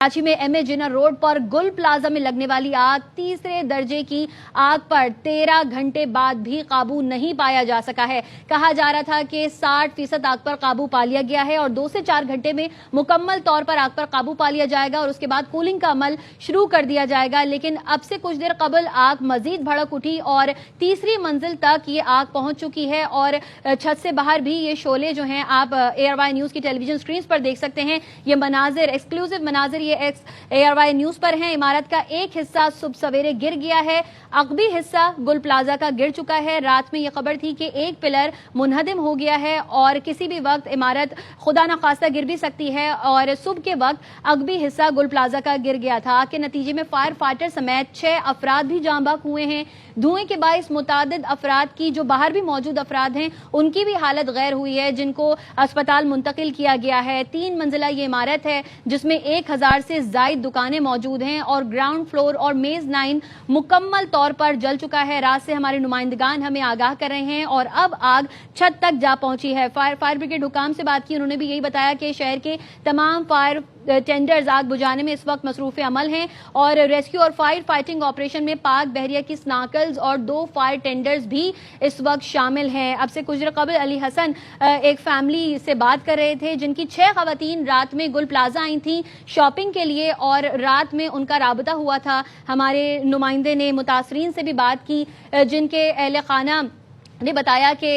कराची में एमए जिना रोड पर गुल प्लाजा में लगने वाली आग तीसरे दर्जे की आग पर 13 घंटे बाद भी काबू नहीं पाया जा सका है। कहा जा रहा था कि 60% आग पर काबू पा लिया गया है और 2 से 4 घंटे में मुकम्मल तौर पर आग पर काबू पा लिया जाएगा और उसके बाद कूलिंग का अमल शुरू कर दिया जाएगा। लेकिन अब से कुछ देर कबल आग मजीद भड़क उठी और तीसरी मंजिल तक ये आग पहुंच चुकी है और छत से बाहर भी ये शोले जो हैं आप ARY न्यूज की टेलीविजन स्क्रीन पर देख सकते हैं। ये मनाजिर, एक्सक्लूसिव मनाजिर ARY न्यूज पर है। इमारत का एक हिस्सा सुबह सवेरे गिर गया है, अगबी हिस्सा गुल प्लाजा का गिर चुका है। रात में यह खबर थी कि एक पिलर मुनहदिम हो गया है और किसी भी वक्त इमारत खुदा न खास्ता गिर भी सकती है और सुबह के वक्त अगबी हिस्सा गुल प्लाजा का गिर गया था। आग के नतीजे में फायर फाइटर समेत 6 अफराद भी जाँ बहक हुए हैं। धुएं के बाइस मुतादिद अफराद की, जो बाहर भी मौजूद अफराद हैं, उनकी भी हालत गैर हुई है, जिनको अस्पताल मुंतकिल किया गया है। 3 मंजिला ये इमारत है जिसमें 1000 से जायद दुकानें मौजूद हैं और ग्राउंड फ्लोर और मेज 9 मुकम्मल तौर पर जल चुका है। रात से हमारे नुमाइंदगान हमें आगाह कर रहे हैं और अब आग छत तक जा पहुंची है। फायर ब्रिगेड हुकाम से बात की, उन्होंने भी यही बताया कि शहर के तमाम फायर टेंडर्स आग बुझाने में इस वक्त मसरूफ अमल हैं और रेस्क्यू और फायर फाइटिंग ऑपरेशन में पाक बहरिया की स्नाकल्स और 2 फायर टेंडर्स भी इस वक्त शामिल हैं। अब से कुछ देर कबल अली हसन एक फैमिली से बात कर रहे थे जिनकी 6 खवातीन रात में गुल प्लाजा आई थी शॉपिंग के लिए और रात में उनका राबता हुआ था। हमारे नुमाइंदे ने मुतासरीन से भी बात की जिनके अहले खाना ने बताया कि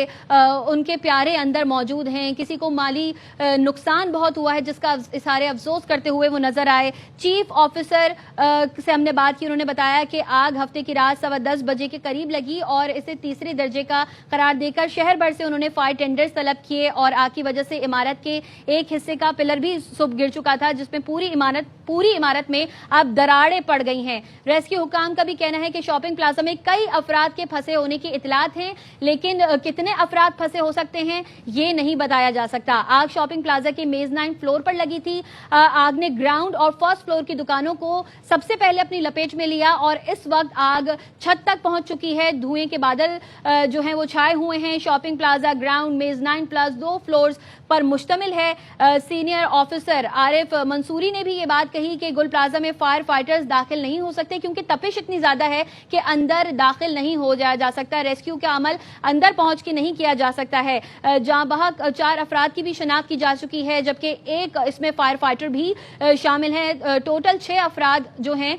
उनके प्यारे अंदर मौजूद हैं। किसी को माली नुकसान बहुत हुआ है जिसका इज़हार अफसोस करते हुए वो नजर आए। चीफ ऑफिसर से हमने बात की, उन्होंने बताया कि आग हफ्ते की रात 10:15 बजे के करीब लगी और इसे तीसरे दर्जे का करार देकर शहर भर से उन्होंने फायर टेंडर्स तलब किए और आग की वजह से इमारत के एक हिस्से का पिलर भी सुबह गिर चुका था जिसमें पूरी इमारत में अब दरारें पड़ गई हैं। रेस्क्यू हुकाम का भी कहना है कि शॉपिंग प्लाजा में कई अफराद के फंसे होने की इतलात हैं, लेकिन कितने अफराद फंसे हो सकते हैं ये नहीं बताया जा सकता। आग शॉपिंग प्लाजा के मेज 9 फ्लोर पर लगी थी। आग ने ग्राउंड और फर्स्ट फ्लोर की दुकानों को सबसे पहले अपनी लपेट में लिया और इस वक्त आग छत तक पहुंच चुकी है। धुएं के बादल जो हैं वो छाए हुए हैं। शॉपिंग प्लाजा ग्राउंड मेज 9 प्लस 2 फ्लोर्स पर मुश्तमिल है। सीनियर ऑफिसर आरिफ मंसूरी ने भी ये बात कही कि गुल प्लाजा में फायर फाइटर्स दाखिल नहीं हो सकते क्योंकि तपिश इतनी ज्यादा है कि अंदर दाखिल नहीं हो जा सकता। रेस्क्यू का अमल अंदर पहुंच के नहीं किया जा सकता है। जहां बहक 4 अफराद की भी शनाख्त की जा चुकी है जबकि एक इसमें फायर फाइटर भी शामिल है। टोटल 6 अफराद जो हैं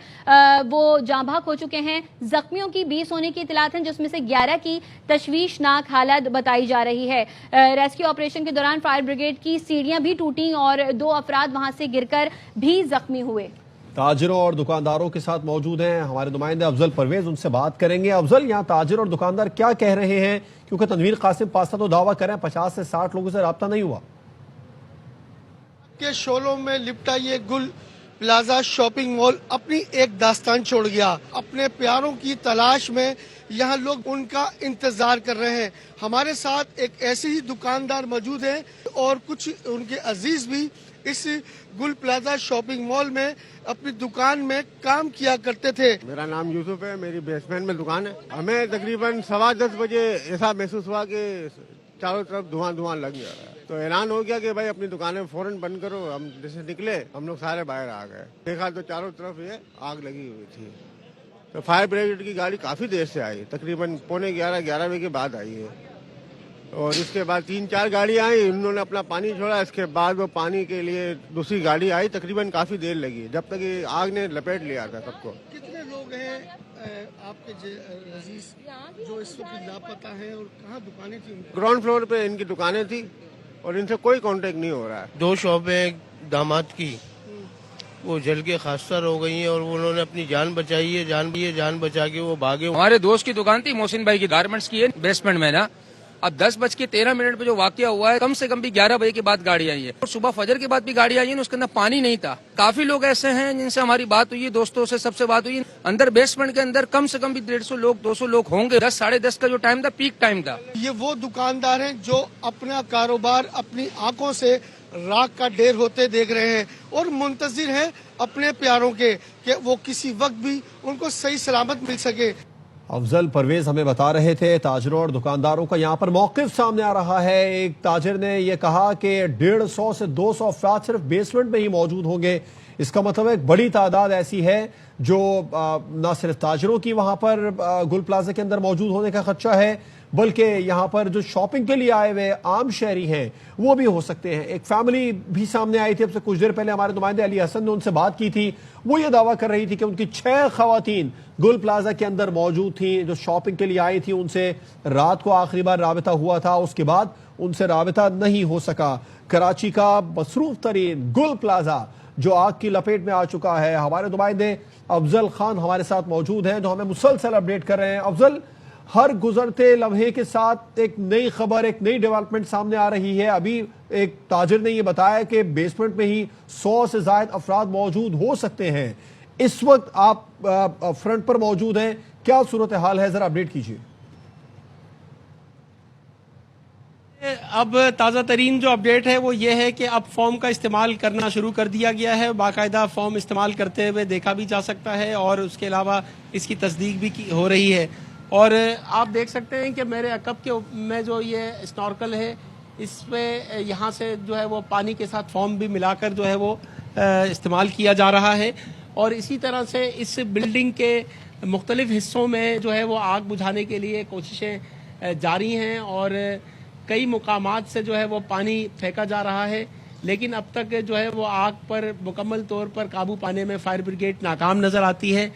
वो जहां बहक हो चुके हैं। जख्मियों की 20 होने की इतलात हैं जिसमें से 11 की तशवीशनाक हालत बताई जा रही है। रेस्क्यू ऑपरेशन के दौरान फायर ब्रिगेड की सीढ़ियां भी टूटी और 2 अफराद वहां से गिरकर भी जख्मी हुए। ताजिरों और दुकानदारों के साथ मौजूद हैं हमारे नुमाइंदे अफजल परवेज, उनसे बात करेंगे। अफजल, यहाँ ताजिर और दुकानदार क्या कह रहे हैं? क्योंकि तनवीर कासिम पास्ता तो दावा करें 50 से 60 लोगों से राब्ता नहीं हुआ के शोलों में लिपटा ये गुल प्लाजा शॉपिंग मॉल अपनी एक दास्तान छोड़ गया। अपने प्यारों की तलाश में यहाँ लोग उनका इंतजार कर रहे हैं। हमारे साथ एक ऐसे ही दुकानदार मौजूद हैं और कुछ उनके अजीज भी इस गुल प्लाजा शॉपिंग मॉल में अपनी दुकान में काम किया करते थे। मेरा नाम यूसुफ है, मेरी बेसमेंट में दुकान है। हमें तकरीबन 10:15 बजे ऐसा महसूस हुआ कि चारों तरफ धुआं लग गया है, तो ऐलान हो गया कि भाई अपनी दुकानें फौरन बंद करो। हम जैसे निकले हम लोग सारे बाहर आ गए, देखा तो चारों तरफ ये आग लगी हुई थी। तो फायर ब्रिगेड की गाड़ी काफी देर से आई, तकरीबन 11:45 बजे के बाद आई है और इसके बाद 3-4 गाड़ियां आई, उन्होंने अपना पानी छोड़ा। इसके बाद वो पानी के लिए दूसरी गाड़ी आई, तकरीबन काफी देर लगी जब तक ये आग ने लपेट लिया था सबको। कितने लोग हैं आपके अजीज जो इस वक्त लापता हैं और कहाँ दुकानें थी? ग्राउंड फ्लोर पे इनकी दुकानें थी और इनसे कोई कांटेक्ट नहीं हो रहा है। 2 शॉपें दामाद की वो जल के खास्तर हो गई हैं और उन्होंने अपनी जान बचाई है। जान बचा के वो भागे। हमारे दोस्त की दुकान थी, मोहसिन भाई की, गारमेंट्स की है बेसमेंट में ना। अब 10:13 पे जो वाकया हुआ है, कम से कम भी 11 बजे के बाद गाड़ी आई है और सुबह फजर के बाद भी गाड़ी आई है, उसके अंदर पानी नहीं था। काफी लोग ऐसे हैं जिनसे हमारी बात हुई है, दोस्तों से सबसे बात हुई। अंदर बेसमेंट के अंदर कम से कम भी 150 लोग 200 लोग होंगे। 10-10:30 का जो टाइम था पीक टाइम था। ये वो दुकानदार हैं जो अपना कारोबार अपनी आंखों से राख का ढेर होते देख रहे हैं और मुंतजिर हैं अपने प्यारों के कि वो किसी वक्त भी उनको सही सलामत मिल सके। अफजल परवेज हमें बता रहे थे ताजिरों और दुकानदारों का यहाँ पर मौक़िफ़ सामने आ रहा है। एक ताजिर ने यह कहा कि 150 से 200 अफराद सिर्फ बेसमेंट में ही मौजूद होंगे। اس کا مطلب ایک بڑی تعداد ایسی ہے جو نہ صرف تاجروں کی وہاں پر گل پلازا کے اندر موجود ہونے کا خدشہ ہے، بلکہ یہاں پر جو شاپنگ کے لیے آئے ہوئے عام شہری ہیں وہ بھی ہو سکتے ہیں۔ ایک فیملی بھی سامنے آئی تھی، اب سے کچھ دیر پہلے ہمارے نمائندے علی حسن نے ان سے بات کی تھی، وہ یہ دعویٰ کر رہی تھی کہ ان کی 6 خواتین گل پلازا کے اندر موجود تھیں جو شاپنگ کے لیے آئی تھی، ان سے رات کو آخری بار رابطہ ہوا تھا، اس کے بعد ان سے رابطہ نہیں ہو سکا۔ کراچی کا مصروف ترین گل پلازا جو آگ کی لپیٹ میں آ چکا ہے، ہمارے نمائندے افضل خان ہمارے ساتھ موجود ہیں جو ہمیں مسلسل اپڈیٹ کر رہے ہیں۔ افضل، ہر گزرتے لمحے کے ساتھ ایک نئی خبر، ایک نئی ڈیولپمنٹ سامنے آ رہی ہے۔ ابھی ایک تاجر نے یہ بتایا کہ بیسمنٹ میں ہی 100 سے زائد افراد موجود ہو سکتے ہیں۔ اس وقت آپ فرنٹ پر موجود ہیں، کیا صورتحال ہے، ذرا اپڈیٹ کیجیے۔ اب تازہ ترین جو اپڈیٹ ہے وہ یہ ہے کہ اب فارم کا استعمال کرنا شروع کر دیا گیا ہے، باقاعدہ فارم استعمال کرتے ہوئے دیکھا بھی جا سکتا ہے اور اس کے علاوہ اس کی تصدیق بھی ہو رہی ہے۔ اور آپ دیکھ سکتے ہیں کہ میرے عقب کے میں جو یہ اسنورکل ہے اس پہ یہاں سے جو ہے وہ پانی کے ساتھ فارم بھی ملا کر جو ہے وہ استعمال کیا جا رہا ہے، اور اسی طرح سے اس بلڈنگ کے مختلف حصوں میں جو ہے وہ آگ بجھانے کے لیے کوششیں جاری ہیں، اور کئی مقامات سے جو ہے وہ پانی پھینکا جا رہا ہے، لیکن اب تک جو ہے وہ آگ پر مکمل طور پر قابو پانے میں فائر بریگیڈ ناکام نظر آتی ہے۔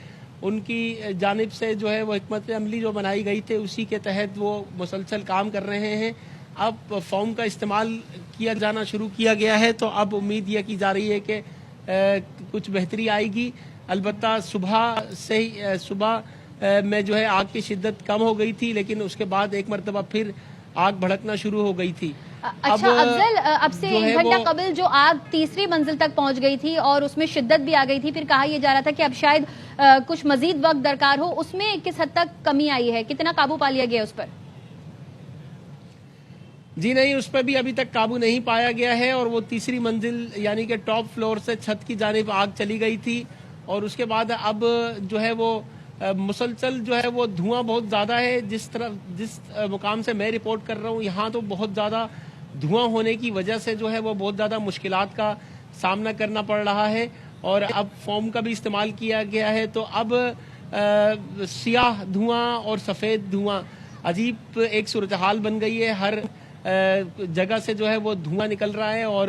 ان کی جانب سے جو ہے وہ حکمت عملی جو بنائی گئی تھی اسی کے تحت وہ مسلسل کام کر رہے ہیں۔ اب فارم کا استعمال کیا جانا شروع کیا گیا ہے، تو اب امید یہ کی جا رہی ہے کہ کچھ بہتری آئے گی۔ البتہ صبح میں جو ہے آگ کی شدت کم ہو گئی تھی، لیکن اس کے بعد ایک مرتبہ پھر آگ بھڑکنا شروع ہو گئی تھی۔ اچھا افضل، اب سے 1 گھنٹہ قبل جو آگ تیسری منزل تک پہنچ گئی تھی اور اس میں شدت بھی آ گئی تھی، پھر کہا یہ جا رہا تھا کہ اب شاید کچھ مزید وقت درکار ہو، اس میں کس حد تک کمی آئی ہے، کتنا قابو پا لیا گیا اس پر؟ جی نہیں، اس پہ بھی ابھی تک قابو نہیں پایا گیا ہے، اور وہ تیسری منزل یعنی کہ ٹاپ فلور سے چھت کی جانب آگ چلی گئی تھی، اور اس کے بعد اب جو ہے وہ مسلسل جو ہے وہ دھواں بہت زیادہ ہے۔ جس مقام سے میں رپورٹ کر رہا ہوں یہاں تو بہت زیادہ دھواں ہونے کی وجہ سے جو ہے وہ بہت زیادہ مشکلات کا سامنا کرنا پڑ رہا ہے، اور اب فوم کا بھی استعمال کیا گیا ہے، تو اب سیاہ دھواں اور سفید دھواں عجیب ایک صورتحال بن گئی ہے۔ ہر جگہ سے جو ہے وہ دھواں نکل رہا ہے، اور